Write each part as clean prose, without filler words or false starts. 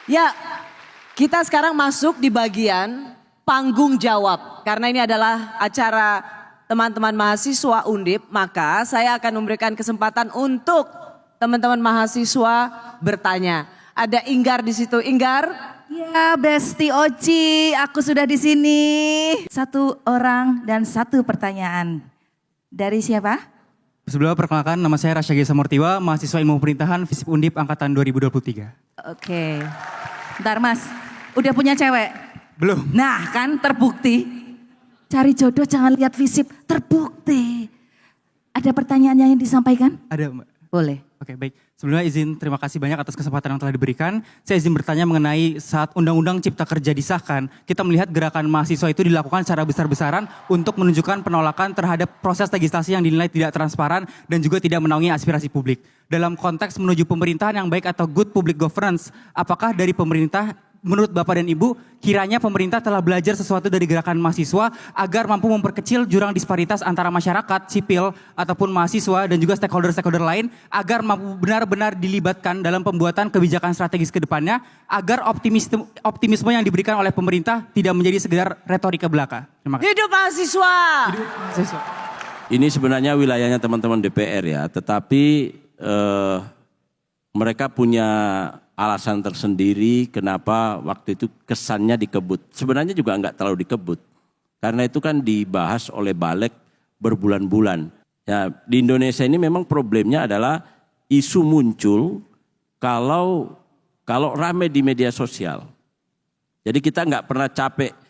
Ya, kita sekarang masuk di bagian panggung jawab. Karena ini adalah acara teman-teman mahasiswa Undip, maka saya akan memberikan kesempatan untuk teman-teman mahasiswa bertanya. Ada Inggar di situ. Inggar? Ya, Besti Oci, aku sudah di sini. Satu orang dan satu pertanyaan. Dari siapa? Sebelumnya perkenalkan, nama saya Rasya Gesa Mortiwa, mahasiswa ilmu pemerintahan FISIP Undip angkatan 2023. Oke. Bentar Mas, udah punya cewek? Belum. Nah kan terbukti. Cari jodoh jangan lihat fisik, terbukti. Ada pertanyaan yang disampaikan? Ada Mbak. Boleh. Oke baik, sebelumnya izin terima kasih banyak atas kesempatan yang telah diberikan. Saya izin bertanya mengenai saat Undang-Undang Cipta Kerja disahkan, kita melihat gerakan mahasiswa itu dilakukan secara besar-besaran untuk menunjukkan penolakan terhadap proses legislasi yang dinilai tidak transparan dan juga tidak menaungi aspirasi publik. Dalam konteks menuju pemerintahan yang baik atau good public governance, apakah dari pemerintah menurut Bapak dan Ibu, kiranya pemerintah telah belajar sesuatu dari gerakan mahasiswa agar mampu memperkecil jurang disparitas antara masyarakat, sipil, ataupun mahasiswa dan juga stakeholder-stakeholder lain agar mampu benar-benar dilibatkan dalam pembuatan kebijakan strategis ke depannya agar optimisme yang diberikan oleh pemerintah tidak menjadi sekedar retorika belaka. Terima kasih. Hidup mahasiswa! Hidup mahasiswa. Ini sebenarnya wilayahnya teman-teman DPR ya, tetapi mereka punya alasan tersendiri kenapa waktu itu kesannya dikebut. Sebenarnya juga enggak terlalu dikebut. Karena itu kan dibahas oleh Balik berbulan-bulan. Ya, di Indonesia ini memang problemnya adalah isu muncul kalau rame di media sosial. Jadi kita enggak pernah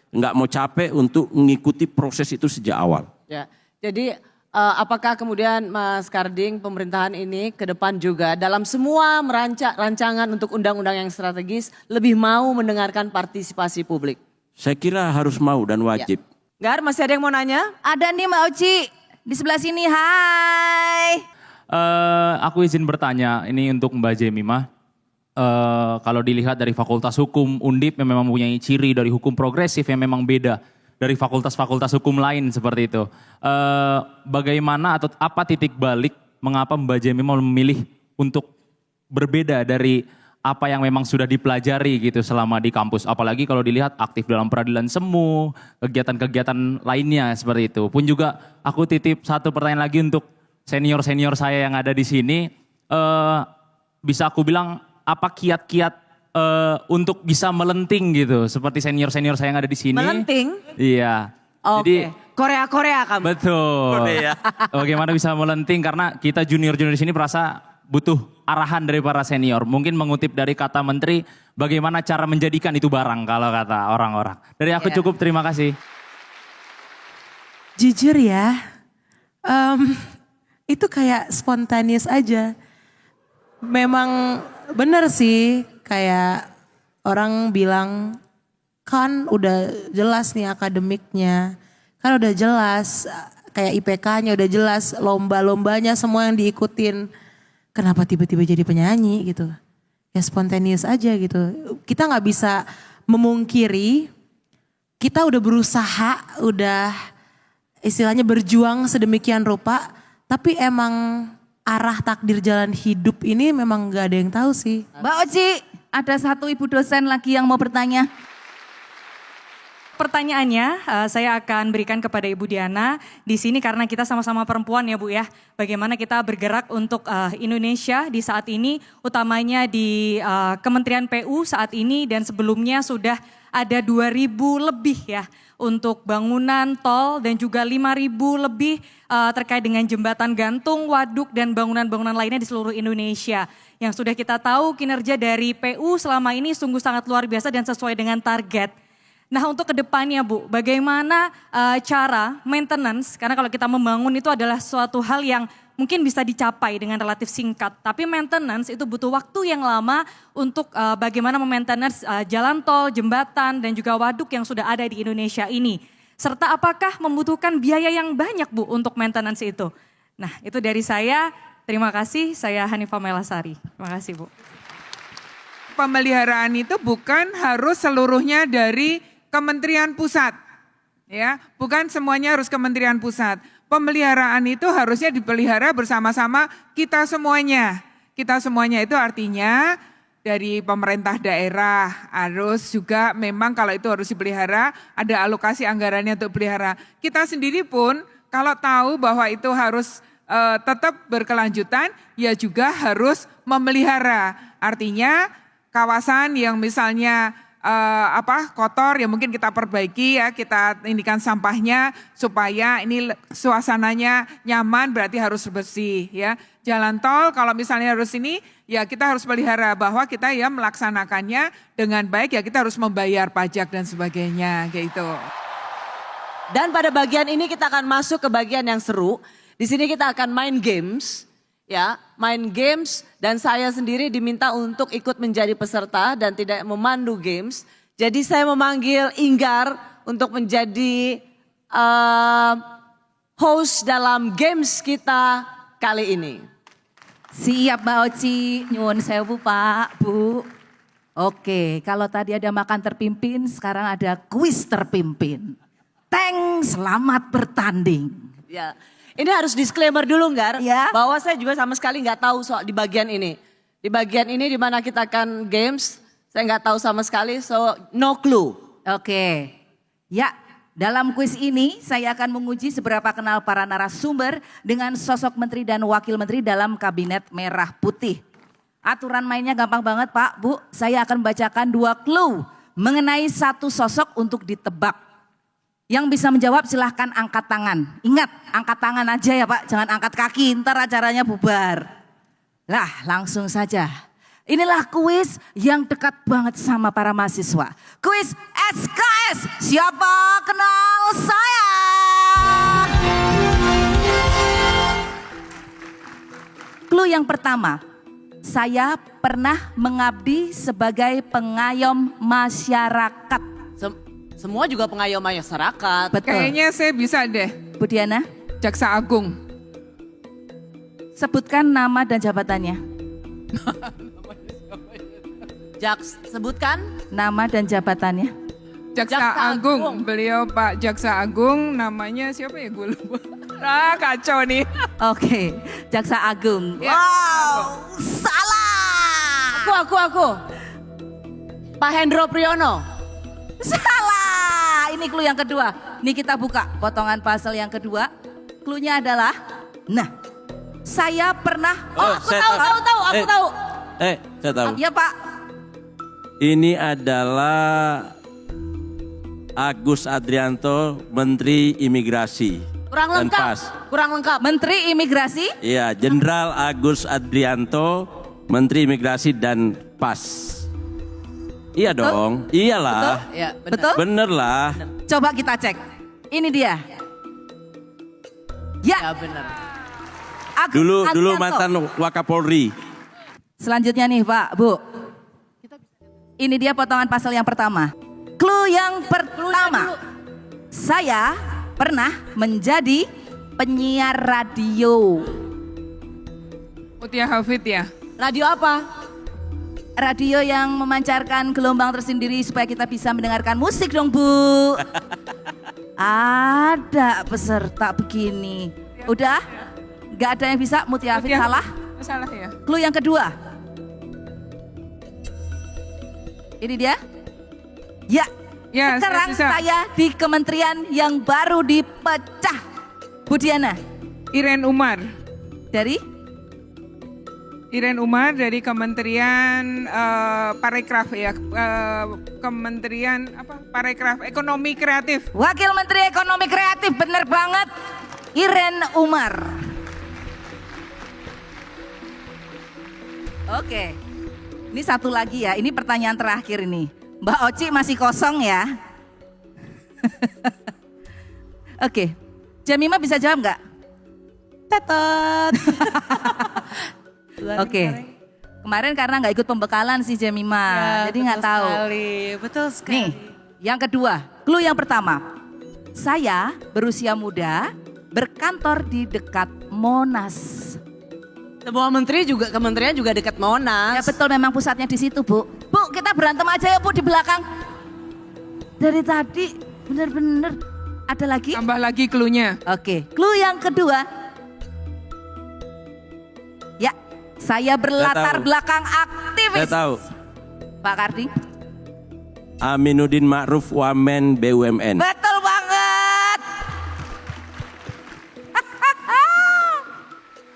enggak mau capek untuk mengikuti proses itu sejak awal. Ya, jadi apakah kemudian Mas Karding pemerintahan ini ke depan juga dalam semua rancangan untuk undang-undang yang strategis lebih mau mendengarkan partisipasi publik? Saya kira harus mau dan wajib. Ya. Gar, masih ada yang mau nanya? Ada nih Mbak Oci di sebelah sini. Hai. Aku izin bertanya ini untuk Mbak Jemimah. Kalau dilihat dari Fakultas Hukum Undip yang memang mempunyai ciri dari hukum progresif yang memang beda dari fakultas-fakultas hukum lain seperti itu. Bagaimana atau apa titik balik mengapa Mbak Jemimah memilih untuk berbeda dari apa yang memang sudah dipelajari gitu selama di kampus. Apalagi kalau dilihat aktif dalam peradilan semu, kegiatan-kegiatan lainnya seperti itu. Pun juga aku titip satu pertanyaan lagi untuk senior-senior saya yang ada di sini. Bisa aku bilang apa kiat-kiat untuk bisa melenting gitu seperti senior-senior saya yang ada di sini. Melenting? Iya. Oke. Jadi Korea kamu. betul. Bagaimana bisa melenting karena kita junior-junior di sini merasa butuh arahan dari para senior. Mungkin mengutip dari kata menteri, bagaimana cara menjadikan itu barang kalau kata orang-orang. Dari aku cukup, terima kasih. Jujur ya, itu kayak spontaneous aja. Memang bener sih. Kayak orang bilang kan udah jelas nih akademiknya, kan udah jelas kayak IPK-nya udah jelas, lomba-lombanya semua yang diikutin. Kenapa tiba-tiba jadi penyanyi gitu? Ya spontaneous aja gitu. Kita nggak bisa memungkiri, kita udah berusaha, udah istilahnya berjuang sedemikian rupa, tapi emang arah takdir jalan hidup ini memang nggak ada yang tahu sih. Mbak Oci, ada satu ibu dosen lagi yang mau bertanya. Pertanyaannya saya akan berikan kepada Ibu Diana di sini karena kita sama-sama perempuan ya Bu ya. Bagaimana kita bergerak untuk Indonesia di saat ini, utamanya di Kementerian PU saat ini dan sebelumnya sudah ada 2.000 lebih ya untuk bangunan tol dan juga 5.000 lebih terkait dengan jembatan gantung, waduk dan bangunan-bangunan lainnya di seluruh Indonesia. Yang sudah kita tahu kinerja dari PU selama ini sungguh sangat luar biasa dan sesuai dengan target. Nah untuk kedepannya Bu, bagaimana cara maintenance, karena kalau kita membangun itu adalah suatu hal yang mungkin bisa dicapai dengan relatif singkat. Tapi maintenance itu butuh waktu yang lama untuk bagaimana memaintenance jalan tol, jembatan dan juga waduk yang sudah ada di Indonesia ini. Serta apakah membutuhkan biaya yang banyak Bu untuk maintenance itu. Nah itu dari saya, terima kasih, saya Hanifah Melasari. Terima kasih Bu. Pemeliharaan itu bukan harus seluruhnya dari Kementerian Pusat, ya, bukan semuanya harus Kementerian Pusat. Pemeliharaan itu harusnya dipelihara bersama-sama kita semuanya. Kita semuanya itu artinya dari pemerintah daerah, harus juga memang kalau itu harus dipelihara, ada alokasi anggarannya untuk pelihara. Kita sendiri pun kalau tahu bahwa itu harus tetap berkelanjutan, ya juga harus memelihara. Artinya kawasan yang misalnya kotor ya mungkin kita perbaiki ya, kita indikan sampahnya supaya ini suasananya nyaman, berarti harus bersih ya. Jalan tol kalau misalnya harus ini ya kita harus pelihara bahwa kita ya melaksanakannya dengan baik, ya kita harus membayar pajak dan sebagainya gitu. Dan pada bagian ini kita akan masuk ke bagian yang seru. Di sini kita akan main games, ya, main games dan saya sendiri diminta untuk ikut menjadi peserta dan tidak memandu games. Jadi saya memanggil Inggar untuk menjadi host dalam games kita kali ini. Siap Mbak Oci, nyuwun sewu Pak, Bu. Oke, kalau tadi ada makan terpimpin, sekarang ada kuis terpimpin. Teng, selamat bertanding. Ya, ini harus disclaimer dulu Nggar, Ya. bahwa saya juga sama sekali nggak tahu soal di bagian ini. Di bagian ini di mana kita akan games, saya nggak tahu sama sekali, so no clue. Oke, ya dalam kuis ini saya akan menguji seberapa kenal para narasumber dengan sosok menteri dan wakil menteri dalam kabinet merah putih. Aturan mainnya gampang banget Pak, Bu. Saya akan membacakan 2 clue mengenai satu sosok untuk ditebak. Yang bisa menjawab silahkan angkat tangan. Ingat, angkat tangan aja ya Pak, jangan angkat kaki, ntar acaranya bubar. Lah, langsung saja. Inilah kuis yang dekat banget sama para mahasiswa. Kuis SKS, siapa kenal saya? Clue yang pertama, saya pernah mengabdi sebagai pengayom masyarakat. Semua juga pengayom masyarakat. Betul. Kayaknya saya bisa deh, Bu Diana, Jaksa Agung. sebutkan nama dan jabatannya. Sebutkan. Nama dan jabatannya. Jaksa Agung. Beliau Pak Jaksa Agung, namanya siapa ya, gue lupa. Kacau nih. Oke, Jaksa Agung. Ya. Wow, salah. Aku. Pak Hendro Priyono. Salah. Ini clue yang kedua. Ini kita buka potongan pasal yang kedua. Clue-nya adalah, nah, saya pernah. Aku saya tahu. Saya tahu. Ya Pak. Ini adalah Agus Adrianto, Menteri Imigrasi. Kurang dan lengkap. PAS. Kurang lengkap. Menteri Imigrasi. Iya, Jenderal Agus Adrianto, Menteri Imigrasi dan PAS. Iya dong, iyalah. Ya, benar. Betul? Bener lah. Coba kita cek. Ini dia. Ya Ya, benar. Agus Dulu Adrianto. mantan Wakapolri. Selanjutnya nih Pak, Bu. Ini dia potongan pasal yang pertama. Clue yang pertama. Saya pernah menjadi penyiar radio. Mutia Hafid ya. Radio apa? Radio yang memancarkan gelombang tersendiri supaya kita bisa mendengarkan musik dong Bu. Ada peserta begini. Udah? Gak ada yang bisa? Mutia Hafid salah? Salah ya. Clue yang kedua. Ini dia. Ya. Ya, Sekarang saya bisa. saya di kementerian yang baru dipecah. Bu Diana. Iren Umar. Dari? Iren Umar dari Kementerian Parekraf ya. Kementerian apa? Parekraf, Ekonomi Kreatif. Wakil Menteri Ekonomi Kreatif, bener banget. Iren Umar. Oke. Ini satu lagi ya, ini pertanyaan terakhir ini. Mbak Oci masih kosong ya. Oke, Jamima bisa jawab nggak? Tetot. Oke, kemarin karena nggak ikut pembekalan sih Jamima, jadi nggak tahu. Betul sekali. Nih, yang kedua, clue yang pertama. Saya berusia muda, berkantor di dekat Monas. Semua kementerian juga dekat Monas. Ya betul, memang pusatnya di situ Bu. Bu, kita berantem aja ya Bu di belakang. Dari tadi bener-bener ada lagi? Tambah lagi clue-nya. Oke, clue yang kedua. Ya, saya berlatar tahu. belakang aktivis. Saya tahu. Pak Karding? Aminuddin Ma'ruf Wamen BUMN. Betul banget.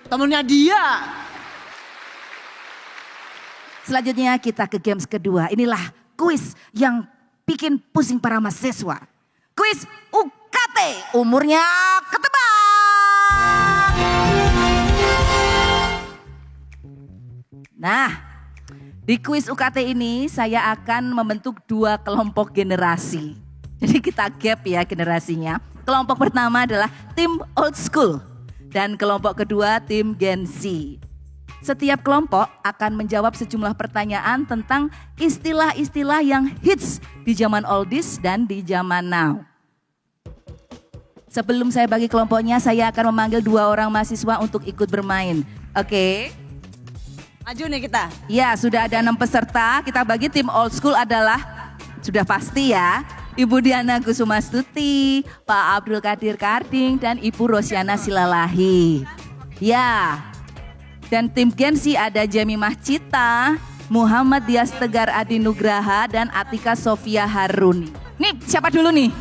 Temennya dia. Selanjutnya kita ke games kedua. Inilah kuis yang bikin pusing para mahasiswa. Kuis UKT, umurnya ketebak. Nah, di kuis UKT ini saya akan membentuk 2 kelompok generasi. Jadi kita gap ya generasinya. Kelompok pertama adalah tim old school. Dan kelompok kedua tim Gen Z. Setiap kelompok akan menjawab sejumlah pertanyaan tentang istilah-istilah yang hits di zaman oldies dan di zaman now. Sebelum saya bagi kelompoknya, saya akan memanggil 2 orang mahasiswa untuk ikut bermain. Oke? Maju nih kita. Ya, sudah ada 6 peserta. Kita bagi tim old school adalah, sudah pasti ya, Ibu Diana Kusumastuti, Pak Abdul Qadir Karding, dan Ibu Rosyana Silalahi. Ya, dan tim Gen Z ada Jemimah Cita, Muhammad Dias Tegar Adi Nugraha, dan Atika Sofia Haruni. Nih, siapa dulu nih?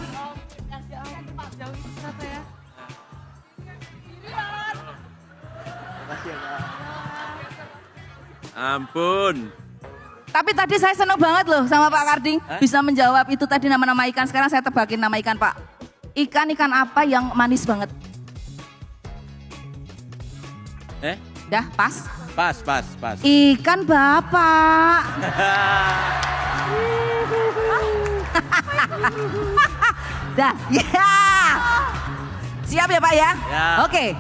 Ampun. Tapi tadi saya senang banget loh sama Pak Karding. Bisa menjawab itu tadi nama-nama ikan. Sekarang saya tebakin nama ikan Pak. Ikan apa yang manis banget? Dah, pas? Pas. Ikan Bapak. Dah, ya. Siap ya Pak ya? Ya. Oke,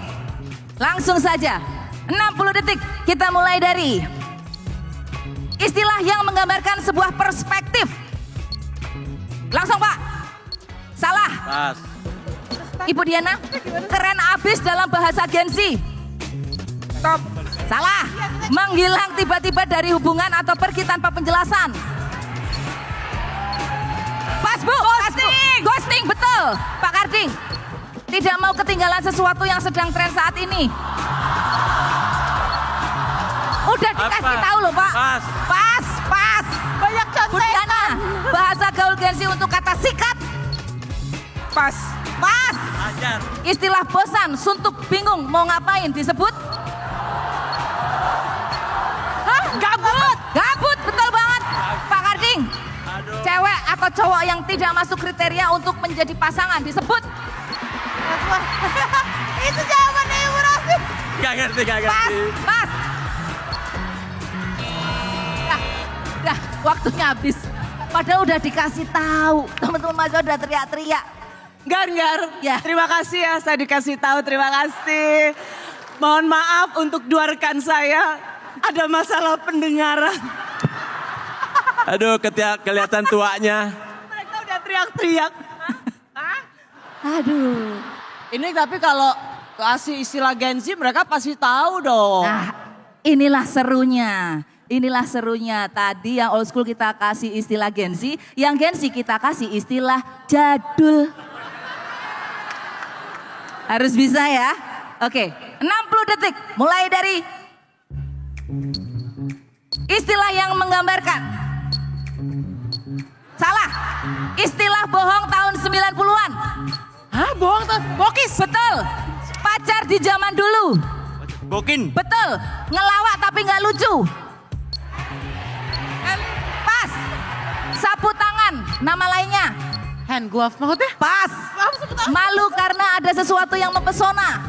langsung saja. 60 detik, kita mulai dari istilah yang menggambarkan sebuah perspektif. Langsung Pak. Salah. Pas. Ibu Diana, keren abis dalam bahasa Gen Z. Stop. Salah. Menghilang tiba-tiba dari hubungan atau pergi tanpa penjelasan. Pas Bu. Ghosting. Ghosting, betul. Pak Karding. Tidak mau ketinggalan sesuatu yang sedang tren saat ini. Udah dikasih Apa? tahu loh Pak. Pas. Pas. Banyak Bu contoh. Diana, bahasa gaul Gen Z untuk kata sikat. Pas. Pas. Ajar. Istilah bosan, suntuk, bingung, mau ngapain disebut? Hah? Gabut. Gabut, betul banget. Pak Karding, cewek atau cowok yang tidak masuk kriteria untuk menjadi pasangan disebut? Itu jawabannya Ibu Rosi. Gak ngerti. Pas. Dah, waktunya habis. Padahal udah dikasih tahu. Teman-teman mahasiswa udah teriak-teriak. Gar. Ya. Terima kasih ya, saya dikasih tahu. Terima kasih. Mohon maaf untuk 2 rekan saya. Ada masalah pendengaran. Aduh, kelihatan tuanya. Mereka udah teriak-teriak. Aduh. Ini tapi kalau kasih istilah Gen Z mereka pasti tahu dong. Nah, inilah serunya. Inilah serunya. Tadi yang old school kita kasih istilah Gen Z, yang Gen Z kita kasih istilah jadul. Harus bisa ya. Oke, 60 detik. Mulai dari istilah yang menggambarkan. Salah. Istilah bohong tahun 90-an. Hah, bohong tuh. Bokis. Betul. Pacar di zaman dulu. Bokin. Betul. Ngelawak tapi nggak lucu. Pas. Sapu tangan. Nama lainnya. Hand glove maksudnya? Pas. Malu karena ada sesuatu yang mempesona.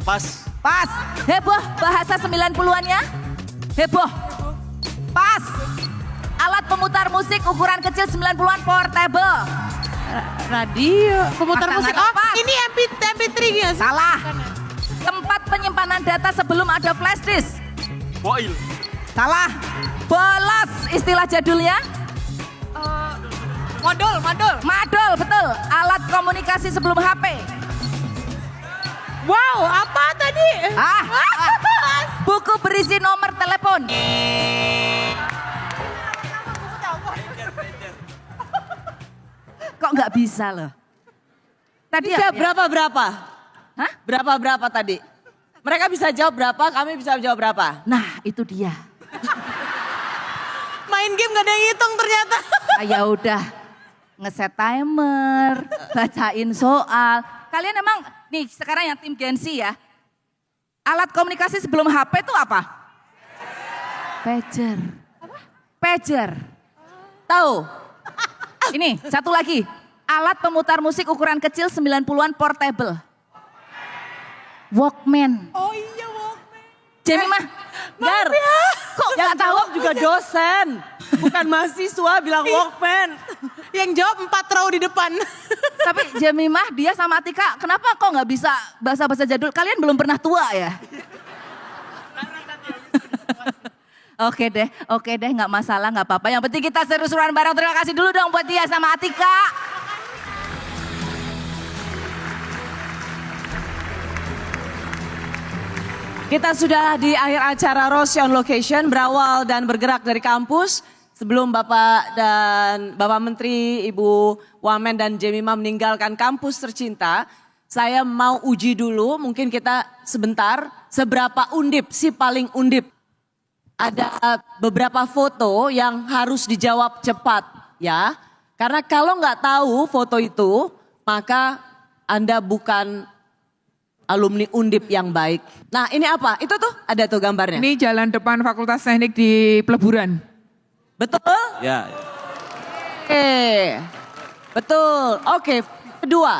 Pas. Pas. Heboh bahasa 90-annya. Heboh. Pas. Alat pemutar musik ukuran kecil 90-an portable. Radio, pemutar Makanan musik. Oh, apa? ini MP3 ya? Salah. Tempat penyimpanan data sebelum ada flash disk. Boil. Salah. Bolos istilah jadulnya. Modul. Madol, betul. Alat komunikasi sebelum HP. Wow, apa tadi? Buku berisi nomor telepon. Kok nggak bisa loh? Tadi Bisa berapa? Hah? Berapa tadi? Mereka bisa jawab berapa, kami bisa jawab berapa. Nah itu dia. Main main game gak ada yang hitung ternyata. Ah, ya udah, ngeset timer, bacain soal. Kalian emang, nih sekarang yang tim Gen Z ya, alat komunikasi sebelum HP itu apa? Pager. Pager. Tahu? Ini, satu lagi. Alat pemutar musik ukuran kecil 90-an portable. Walkman. Oh iya Walkman. Jemimah, Gar, kok yang nggak tahu? jawab juga dosen. Bukan mahasiswa bilang Walkman. Yang jawab 4 row di depan. Tapi Jemimah, dia sama Atika, kenapa kok nggak bisa bahasa-bahasa jadul? Kalian belum pernah tua ya? Oke deh, nggak masalah, nggak apa-apa. Yang penting kita seru-seruan bareng. Terima kasih dulu dong buat dia sama Atika. Kita sudah di akhir acara Rossi on Location, berawal dan bergerak dari kampus. Sebelum Bapak Menteri, Ibu Wamen dan Jemimah meninggalkan kampus tercinta, saya mau uji dulu, mungkin kita sebentar, seberapa undip, si paling undip. Ada beberapa foto yang harus dijawab cepat ya. Karena kalau nggak tahu foto itu, maka Anda bukan alumni Undip yang baik. Nah ini apa? Itu tuh ada tuh gambarnya. Ini jalan depan Fakultas Teknik di Peleburan. Betul? Ya, Betul. Oke, kedua.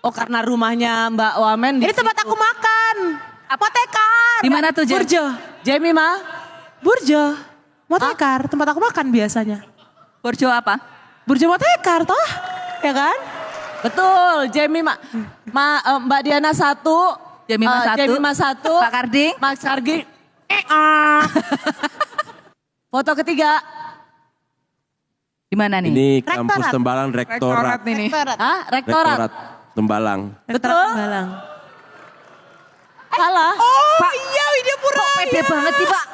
Oh karena rumahnya Mbak Wamen di Ini tempat aku makan. Motekar. Di mana tuh, Jem? Burjo. Jemimah. Burjo. Motekar, tempat aku makan biasanya. Burjo apa? Burjo Motekar toh? Ya kan? Betul, Jemimah. Mbak Diana 1. Jemimah 1. Pak Karding. Mas Karding. Foto ketiga. Di mana nih? ini kampus Rektorat. Tembalang Rektorat Rektorat. ini. Hah? Rektorat. Rektorat Tembalang. Betul? Balang. Salah. Pak, iya Widyapura. Kok pede banget sih Pak?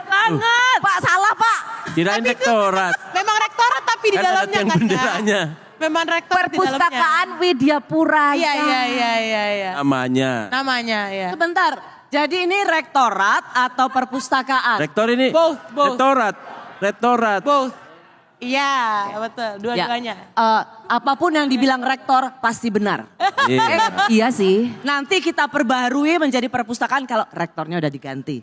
Banget. Pak salah Pak. Kirain rektorat. Memang rektorat tapi di Kan ada dalamnya tiang kan ya? benderanya. Memang rektorat di dalamnya. Perpustakaan Widyapura. Iya, ya. iya. Namanya. Namanya ya. Sebentar. Jadi ini rektorat atau perpustakaan? Rektor ini. Both. Rektorat. Rektorat. Both. Iya, betul. Dua-duanya. Apapun yang dibilang rektor pasti benar. Iya. Iya sih. Nanti kita perbarui menjadi perpustakaan kalau rektornya udah diganti.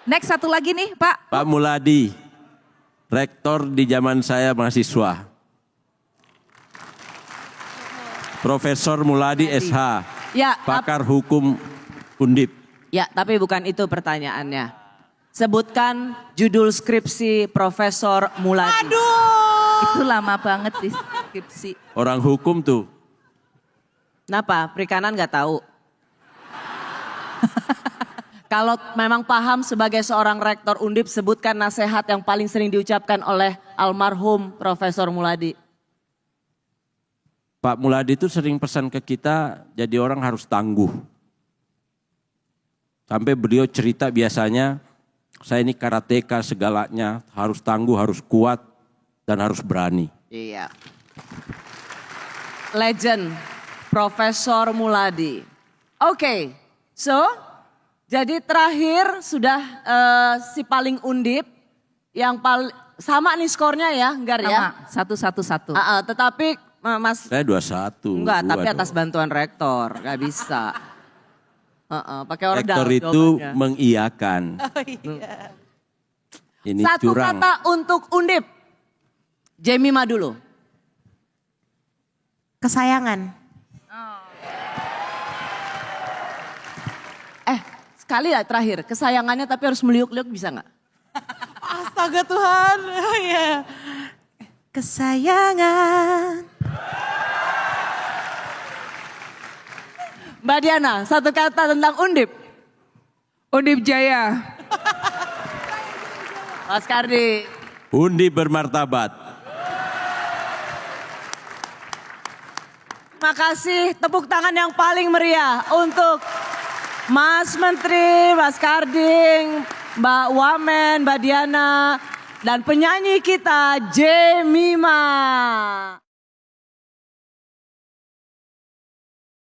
Next satu lagi nih Pak. Pak Muladi. Rektor di zaman saya mahasiswa. Profesor Muladi SH. Ya, Pakar hukum Undip. ya, tapi bukan itu pertanyaannya. Sebutkan judul skripsi Profesor Muladi. Itu lama banget sih skripsi. Orang hukum tuh. Kenapa? Perikanan nggak tahu. Kalau memang paham sebagai seorang rektor Undip, sebutkan nasihat yang paling sering diucapkan oleh almarhum Profesor Muladi. Pak Muladi itu sering pesan ke kita, jadi orang harus tangguh. Sampai beliau cerita biasanya, saya ini karateka segalanya, harus tangguh, harus kuat, dan harus berani. Iya. Legend, Profesor Muladi. Oke, so jadi terakhir sudah si paling undip, yang paling sama nih skornya ya, Gar ya. Satu. Tetapi Mas Saya 21. enggak, tapi dua atas dong. bantuan rektor, nggak bisa. Pakai ordal. Rektor itu jawabannya. mengiyakan. Ini Satu curang. kata untuk Undip. Jemimah dulu. Kesayangan. Sekali lah terakhir, kesayangannya tapi harus meliuk-liuk bisa nggak? Astaga Tuhan. Iya. Kesayangan. Mbak Diana, satu kata tentang Undip. Undip Jaya. Mas Kardi. Undip bermartabat. Terima kasih, tepuk tangan yang paling meriah untuk Mas Menteri, Mas Karding, Mbak Wamen, Mbak Diana, dan penyanyi kita Jemimah.